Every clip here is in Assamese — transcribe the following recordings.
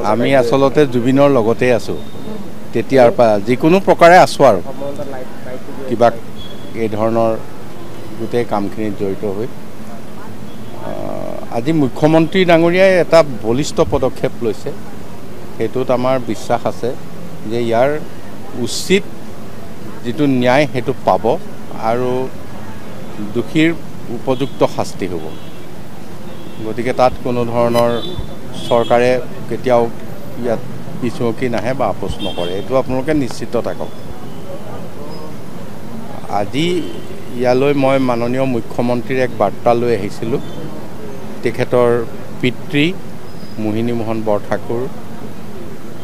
আমি আসলতে জুবিনৰ লগতে আছোঁ তেতিয়াৰ পৰা যিকোনো প্ৰকাৰে আছোঁ আৰু কিবা এই ধৰণৰ গোটেই কামখিনিত জড়িত হৈ আজি মুখ্যমন্ত্ৰী ডাঙৰীয়াই এটা বলিষ্ঠ পদক্ষেপ লৈছে সেইটোত আমাৰ বিশ্বাস আছে যে ইয়াৰ উচিত যিটো ন্যায় সেইটো পাব আৰু দোষীৰ উপযুক্ত শাস্তি হ'ব গতিকে তাত কোনো ধৰণৰ চৰকাৰে কেতিয়াও ইয়াত পিছুৱকি নাহে বা আপোচ নকৰে এইটো আপোনালোকে নিশ্চিত থাকক আজি ইয়ালৈ মই মাননীয় মুখ্যমন্ত্ৰীৰ এক বাৰ্তা লৈ আহিছিলোঁ তেখেতৰ পিতৃ মোহিনী মোহন বৰঠাকুৰ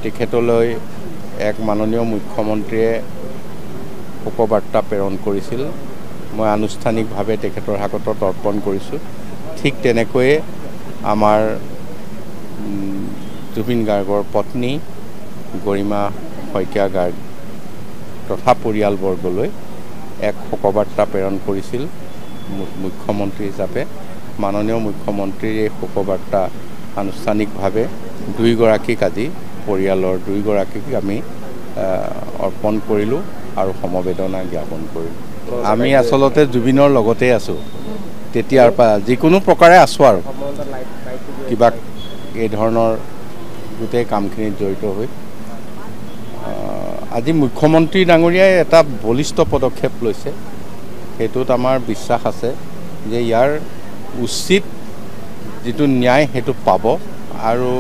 তেখেতলৈ এক মাননীয় মুখ্যমন্ত্ৰীয়ে শোকবাৰ্তা প্ৰেৰণ কৰিছিল মই আনুষ্ঠানিকভাৱে তেখেতৰ হাতত অৰ্পণ কৰিছোঁ ঠিক তেনেকৈয়ে আমাৰ জুবিন গাৰ্গৰ পত্নী গৰিমা শইকীয়া গাৰ্গ তথা পৰিয়ালবৰ্গলৈ এক শোকবাৰ্তা প্ৰেৰণ কৰিছিল মুখ্যমন্ত্ৰী হিচাপে মাননীয় মুখ্যমন্ত্ৰীৰ এই শোকবাৰ্তা আনুষ্ঠানিকভাৱে দুয়োগৰাকীক আজি পৰিয়ালৰ দুয়োগৰাকীক আমি অৰ্পণ কৰিলোঁ আৰু সমবেদনা জ্ঞাপন কৰিলোঁ আমি আসলতে জুবিনৰ লগতে আছোঁ তেতিয়াৰ পৰা যিকোনো প্ৰকাৰে আছোঁ আৰু কিবা এই ধৰণৰ গোটেই কামখিনিত জড়িত হৈ আজি মুখ্যমন্ত্ৰী ডাঙৰীয়াই এটা বলিষ্ঠ পদক্ষেপ লৈছে সেইটোত আমাৰ বিশ্বাস আছে যে ইয়াৰ উচিত যিটো ন্যায় সেইটো পাব আৰু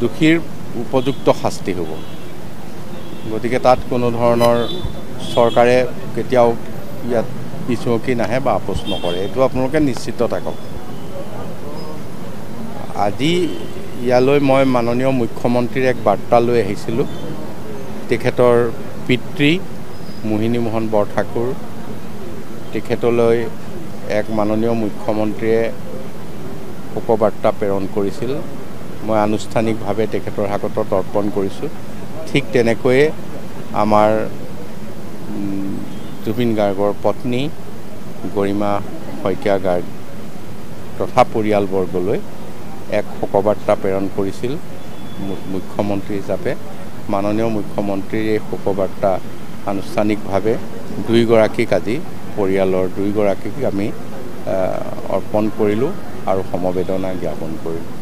দোষীৰ উপযুক্ত শাস্তি হ'ব গতিকে তাত কোনো ধৰণৰ চৰকাৰে কেতিয়াও ইয়াত পিছুৱকি নাহে বা আপোচ নকৰে এইটো আপোনালোকে নিশ্চিত থাকক আজি ইয়ালৈ মই মাননীয় মুখ্যমন্ত্ৰীৰ এক বাৰ্তা লৈ আহিছিলোঁ তেখেতৰ পিতৃ মোহিনী মোহন বৰঠাকুৰ তেখেতলৈ এক মাননীয় মুখ্যমন্ত্ৰীয়ে শোকবাৰ্তা প্ৰেৰণ কৰিছিল মই আনুষ্ঠানিকভাৱে তেখেতৰ হাতত অৰ্পণ কৰিছোঁ ঠিক তেনেকৈয়ে আমাৰ জুবিন গাৰ্গৰ পত্নী গৰিমা শইকীয়া গাৰ্গ তথা পৰিয়ালবৰ্গলৈ এক শোকবাৰ্তা প্ৰেৰণ কৰিছিল মুখ্যমন্ত্ৰী হিচাপে মাননীয় মুখ্যমন্ত্ৰীৰ এই শোকবাৰ্তা আনুষ্ঠানিকভাৱে দুয়োগৰাকীক আজি পৰিয়ালৰ দুয়োগৰাকীক আমি অৰ্পণ কৰিলোঁ আৰু সমবেদনা জ্ঞাপন কৰিলোঁ